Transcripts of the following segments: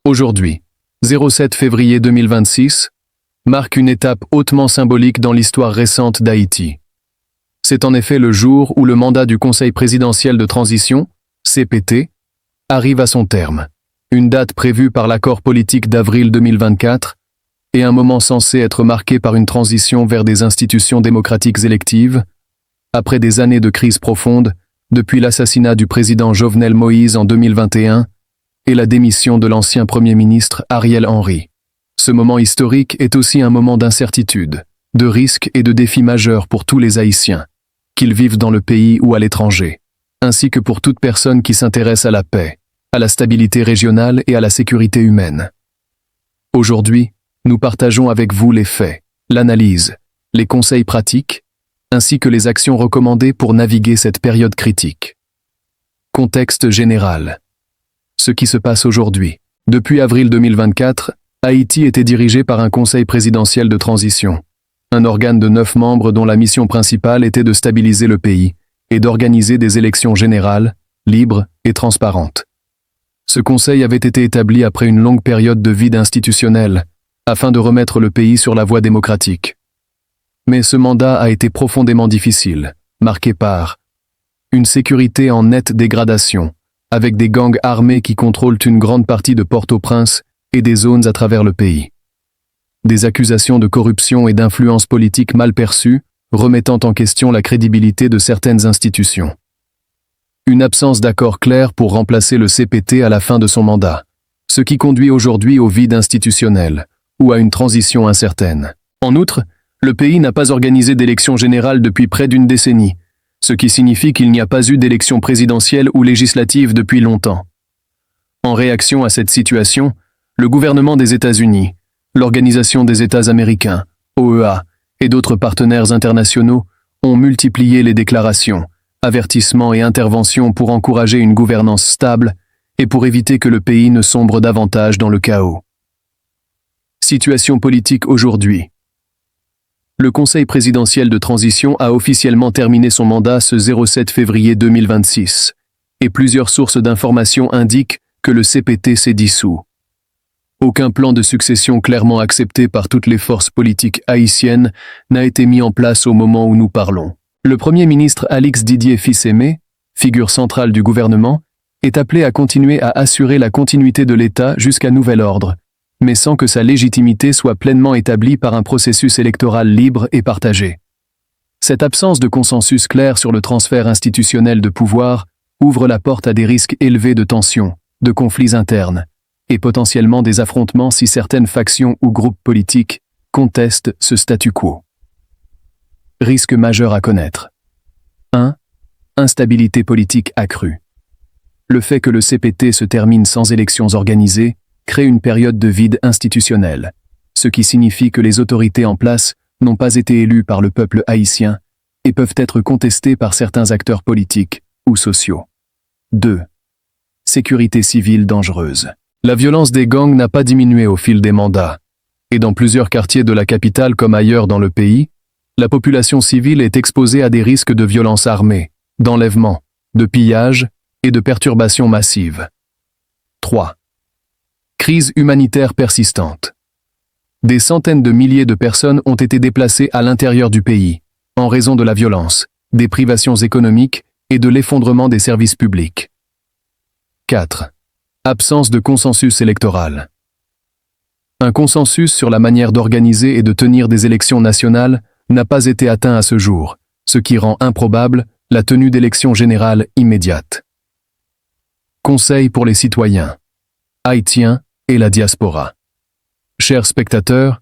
Aujourd'hui, 07 février 2026, marque une étape hautement symbolique dans l'histoire récente d'Haïti. C'est en effet le jour où le mandat du Conseil présidentiel de transition, CPT, arrive à son terme, une date prévue par l'accord politique d'avril 2024 et un moment censé être marqué par une transition vers des institutions démocratiques électives, après des années de crise profonde, depuis l'assassinat du président Jovenel Moïse en 2021 et la démission de l'ancien Premier ministre Ariel Henry. Ce moment historique est aussi un moment d'incertitude, de risques et de défis majeurs pour tous les Haïtiens, qu'ils vivent dans le pays ou à l'étranger, ainsi que pour toute personne qui s'intéresse à la paix, à la stabilité régionale et à la sécurité humaine. Aujourd'hui, nous partageons avec vous les faits, l'analyse, les conseils pratiques, ainsi que les actions recommandées pour naviguer cette période critique. Contexte général. Ce qui se passe aujourd'hui. Depuis avril 2024, Haïti était dirigé par un conseil présidentiel de transition, un organe de 9 membres dont la mission principale était de stabiliser le pays et d'organiser des élections générales, libres et transparentes. Ce conseil avait été établi après une longue période de vide institutionnel, afin de remettre le pays sur la voie démocratique. Mais ce mandat a été profondément difficile, marqué par une sécurité en nette dégradation, avec des gangs armés qui contrôlent une grande partie de Port-au-Prince et des zones à travers le pays. Des accusations de corruption et d'influence politique mal perçues, remettant en question la crédibilité de certaines institutions. Une absence d'accord clair pour remplacer le CPT à la fin de son mandat, ce qui conduit aujourd'hui au vide institutionnel, ou à une transition incertaine. En outre, le pays n'a pas organisé d'élection générale depuis près d'une décennie, ce qui signifie qu'il n'y a pas eu d'élection présidentielle ou législative depuis longtemps. En réaction à cette situation, le gouvernement des États-Unis, l'Organisation des États américains, OEA, et d'autres partenaires internationaux ont multiplié les déclarations, avertissements et interventions pour encourager une gouvernance stable et pour éviter que le pays ne sombre davantage dans le chaos. Situation politique aujourd'hui. Le Conseil présidentiel de transition a officiellement terminé son mandat ce 07 février 2026, et plusieurs sources d'informations indiquent que le CPT s'est dissous. Aucun plan de succession clairement accepté par toutes les forces politiques haïtiennes n'a été mis en place au moment où nous parlons. Le Premier ministre Alix Didier Fils-Aimé, figure centrale du gouvernement, est appelé à continuer à assurer la continuité de l'État jusqu'à nouvel ordre, mais sans que sa légitimité soit pleinement établie par un processus électoral libre et partagé. Cette absence de consensus clair sur le transfert institutionnel de pouvoir ouvre la porte à des risques élevés de tensions, de conflits internes, et potentiellement des affrontements si certaines factions ou groupes politiques contestent ce statu quo. Risques majeurs à connaître. 1. Instabilité politique accrue. Le fait que le CPT se termine sans élections organisées crée une période de vide institutionnel, ce qui signifie que les autorités en place n'ont pas été élues par le peuple haïtien et peuvent être contestées par certains acteurs politiques ou sociaux. 2. Sécurité civile dangereuse. La violence des gangs n'a pas diminué au fil des mandats, et dans plusieurs quartiers de la capitale comme ailleurs dans le pays, la population civile est exposée à des risques de violence armée, d'enlèvement, de pillage et de perturbations massives. 3. Crise humanitaire persistante. Des centaines de milliers de personnes ont été déplacées à l'intérieur du pays, en raison de la violence, des privations économiques et de l'effondrement des services publics. 4. Absence de consensus électoral. Un consensus sur la manière d'organiser et de tenir des élections nationales n'a pas été atteint à ce jour, ce qui rend improbable la tenue d'élections générales immédiates. Conseil pour les citoyens, haïtiens et la diaspora. Chers spectateurs,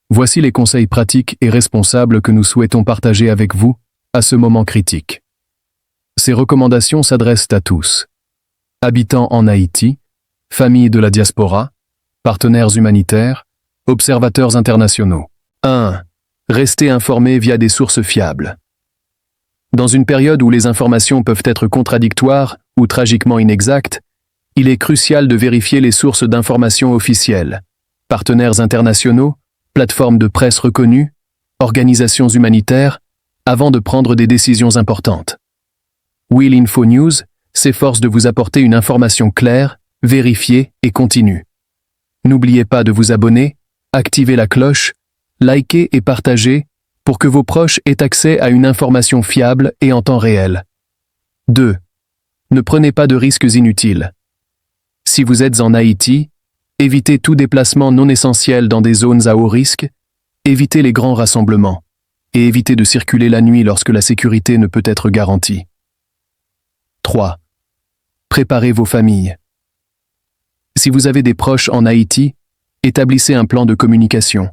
voici les conseils pratiques et responsables que nous souhaitons partager avec vous à ce moment critique. Ces recommandations s'adressent à tous. Habitants en Haïti, familles de la diaspora, partenaires humanitaires, observateurs internationaux. 1. Restez informés via des sources fiables. Dans une période où les informations peuvent être contradictoires ou tragiquement inexactes, il est crucial de vérifier les sources d'informations officielles, partenaires internationaux, plateformes de presse reconnues, organisations humanitaires, avant de prendre des décisions importantes. Will Info News s'efforce de vous apporter une information claire, vérifiée et continue. N'oubliez pas de vous abonner, activer la cloche, liker et partager pour que vos proches aient accès à une information fiable et en temps réel. 2. Ne prenez pas de risques inutiles. Si vous êtes en Haïti, évitez tout déplacement non essentiel dans des zones à haut risque, évitez les grands rassemblements et évitez de circuler la nuit lorsque la sécurité ne peut être garantie. 3. Préparez vos familles. Si vous avez des proches en Haïti, établissez un plan de communication,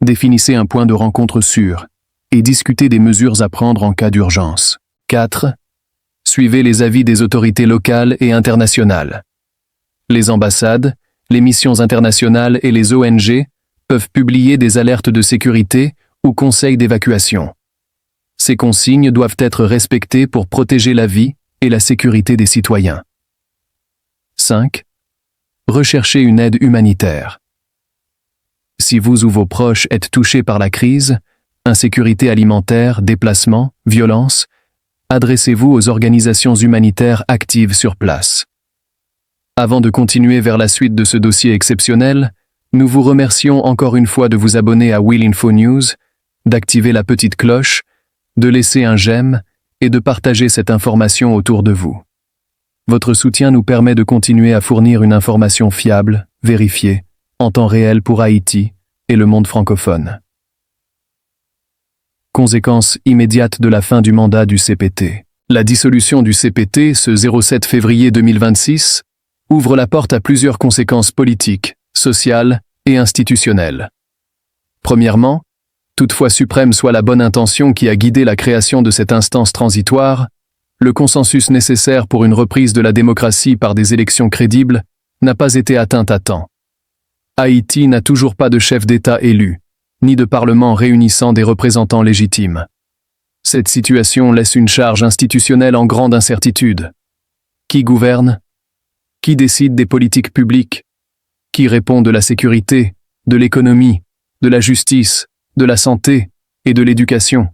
définissez un point de rencontre sûr et discutez des mesures à prendre en cas d'urgence. 4. Suivez les avis des autorités locales et internationales. Les ambassades, les missions internationales et les ONG peuvent publier des alertes de sécurité ou conseils d'évacuation. Ces consignes doivent être respectées pour protéger la vie et la sécurité des citoyens. 5. Recherchez une aide humanitaire. Si vous ou vos proches êtes touchés par la crise, insécurité alimentaire, déplacement, violence, adressez-vous aux organisations humanitaires actives sur place. Avant de continuer vers la suite de ce dossier exceptionnel, nous vous remercions encore une fois de vous abonner à Will Info News, d'activer la petite cloche, de laisser un j'aime et de partager cette information autour de vous. Votre soutien nous permet de continuer à fournir une information fiable, vérifiée, en temps réel pour Haïti et le monde francophone. Conséquence immédiate de la fin du mandat du CPT. La dissolution du CPT, ce 07 février 2026, ouvre la porte à plusieurs conséquences politiques, sociales et institutionnelles. Premièrement, toutefois suprême soit la bonne intention qui a guidé la création de cette instance transitoire, le consensus nécessaire pour une reprise de la démocratie par des élections crédibles n'a pas été atteint à temps. Haïti n'a toujours pas de chef d'État élu, ni de parlement réunissant des représentants légitimes. Cette situation laisse une charge institutionnelle en grande incertitude. Qui gouverne? Qui décide des politiques publiques? Qui répond de la sécurité, de l'économie, de la justice, de la santé et de l'éducation?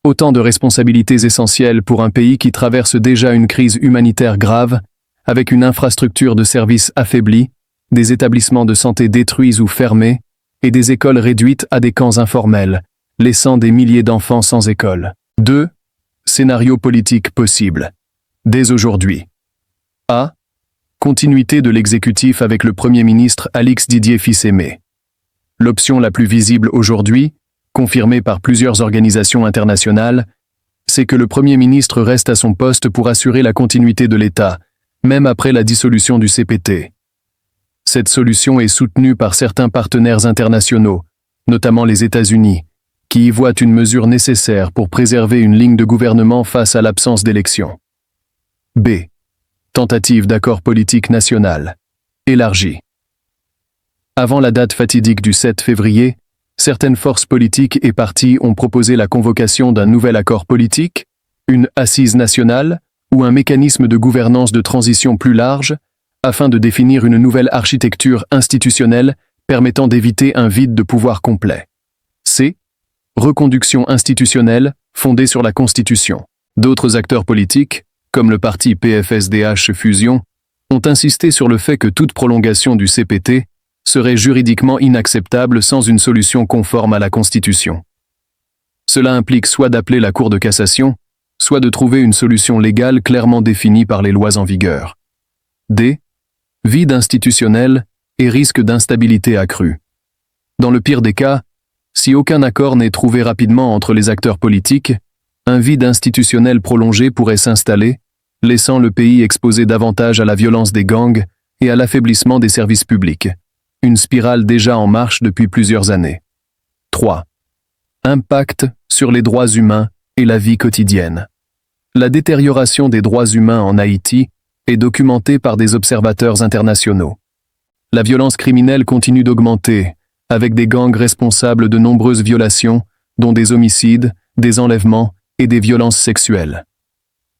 Autant de responsabilités essentielles pour un pays qui traverse déjà une crise humanitaire grave, avec une infrastructure de services affaiblie, des établissements de santé détruits ou fermés, et des écoles réduites à des camps informels, laissant des milliers d'enfants sans école. 2. Scénario politique possible. Dès aujourd'hui. A. Continuité de l'exécutif avec le Premier ministre Alix Didier Fils-Aimé. L'option la plus visible aujourd'hui, confirmée par plusieurs organisations internationales, c'est que le Premier ministre reste à son poste pour assurer la continuité de l'État, même après la dissolution du CPT. Cette solution est soutenue par certains partenaires internationaux, notamment les États-Unis, qui y voient une mesure nécessaire pour préserver une ligne de gouvernement face à l'absence d'élections. B. Tentative d'accord politique national. Élargie. Avant la date fatidique du 7 février, certaines forces politiques et partis ont proposé la convocation d'un nouvel accord politique, une assise nationale ou un mécanisme de gouvernance de transition plus large, afin de définir une nouvelle architecture institutionnelle permettant d'éviter un vide de pouvoir complet. C. Reconduction institutionnelle fondée sur la Constitution. D'autres acteurs politiques, comme le parti PFSDH Fusion, ont insisté sur le fait que toute prolongation du CPT serait juridiquement inacceptable sans une solution conforme à la Constitution. Cela implique soit d'appeler la Cour de cassation, soit de trouver une solution légale clairement définie par les lois en vigueur. D. Vide institutionnel et risque d'instabilité accrue. Dans le pire des cas, si aucun accord n'est trouvé rapidement entre les acteurs politiques, un vide institutionnel prolongé pourrait s'installer, laissant le pays exposé davantage à la violence des gangs et à l'affaiblissement des services publics, une spirale déjà en marche depuis plusieurs années. 3. Impact sur les droits humains et la vie quotidienne. La détérioration des droits humains en Haïti est documentée par des observateurs internationaux. La violence criminelle continue d'augmenter, avec des gangs responsables de nombreuses violations, dont des homicides, des enlèvements et des violences sexuelles.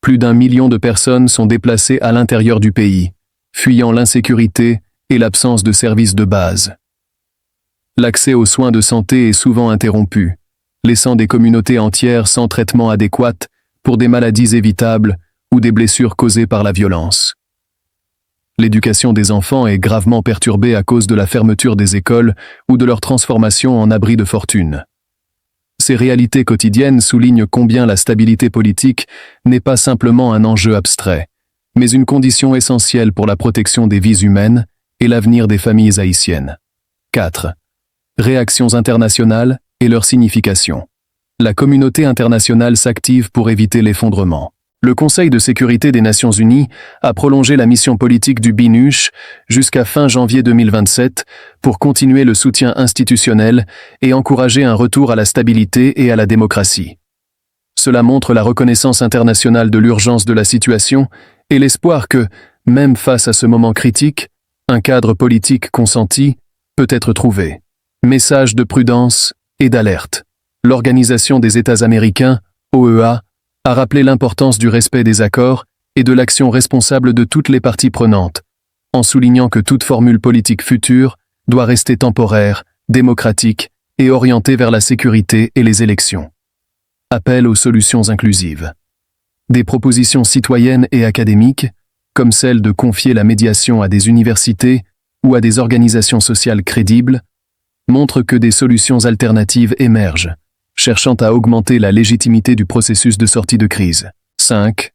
Plus d'1 million de personnes sont déplacées à l'intérieur du pays, fuyant l'insécurité et l'absence de services de base. L'accès aux soins de santé est souvent interrompu, laissant des communautés entières sans traitement adéquat pour des maladies évitables ou des blessures causées par la violence. L'éducation des enfants est gravement perturbée à cause de la fermeture des écoles ou de leur transformation en abri de fortune. Ces réalités quotidiennes soulignent combien la stabilité politique n'est pas simplement un enjeu abstrait, mais une condition essentielle pour la protection des vies humaines et l'avenir des familles haïtiennes. 4. Réactions internationales et leur signification. La communauté internationale s'active pour éviter l'effondrement. Le Conseil de sécurité des Nations Unies a prolongé la mission politique du BINUSH jusqu'à fin janvier 2027 pour continuer le soutien institutionnel et encourager un retour à la stabilité et à la démocratie. Cela montre la reconnaissance internationale de l'urgence de la situation et l'espoir que, même face à ce moment critique, un cadre politique consenti peut être trouvé. Message de prudence et d'alerte. L'Organisation des États américains, OEA, a rappelé l'importance du respect des accords et de l'action responsable de toutes les parties prenantes, en soulignant que toute formule politique future doit rester temporaire, démocratique et orientée vers la sécurité et les élections. Appel aux solutions inclusives. Des propositions citoyennes et académiques, comme celle de confier la médiation à des universités ou à des organisations sociales crédibles, montrent que des solutions alternatives émergent, cherchant à augmenter la légitimité du processus de sortie de crise. 5.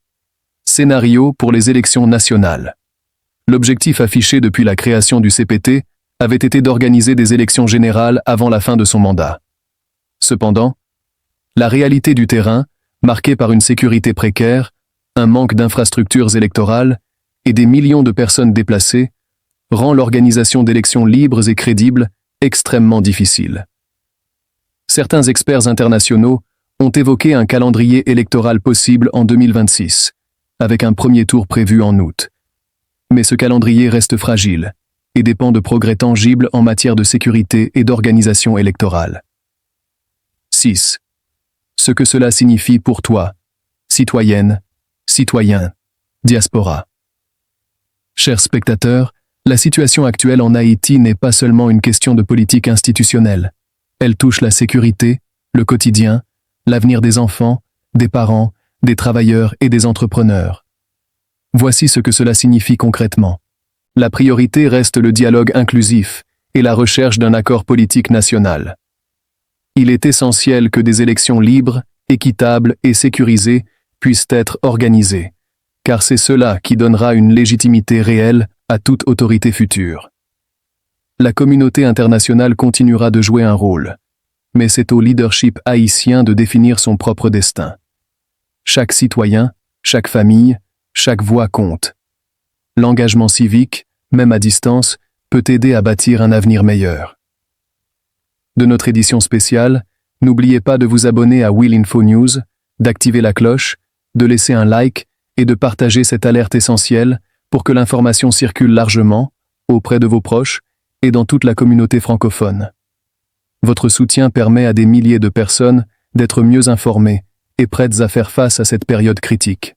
Scénario pour les élections nationales. L'objectif affiché depuis la création du CPT avait été d'organiser des élections générales avant la fin de son mandat. Cependant, la réalité du terrain, marquée par une sécurité précaire, un manque d'infrastructures électorales et des millions de personnes déplacées, rend l'organisation d'élections libres et crédibles extrêmement difficile. Certains experts internationaux ont évoqué un calendrier électoral possible en 2026, avec un premier tour prévu en août. Mais ce calendrier reste fragile et dépend de progrès tangibles en matière de sécurité et d'organisation électorale. 6. Ce que cela signifie pour toi, citoyenne, citoyen, diaspora. Chers spectateurs, la situation actuelle en Haïti n'est pas seulement une question de politique institutionnelle. Elle touche la sécurité, le quotidien, l'avenir des enfants, des parents, des travailleurs et des entrepreneurs. Voici ce que cela signifie concrètement. La priorité reste le dialogue inclusif et la recherche d'un accord politique national. Il est essentiel que des élections libres, équitables et sécurisées puissent être organisées, car c'est cela qui donnera une légitimité réelle à toute autorité future. La communauté internationale continuera de jouer un rôle, mais c'est au leadership haïtien de définir son propre destin. Chaque citoyen, chaque famille, chaque voix compte. L'engagement civique, même à distance, peut aider à bâtir un avenir meilleur. De notre édition spéciale, n'oubliez pas de vous abonner à Will Info News, d'activer la cloche, de laisser un like et de partager cette alerte essentielle pour que l'information circule largement, auprès de vos proches et dans toute la communauté francophone. Votre soutien permet à des milliers de personnes d'être mieux informées et prêtes à faire face à cette période critique.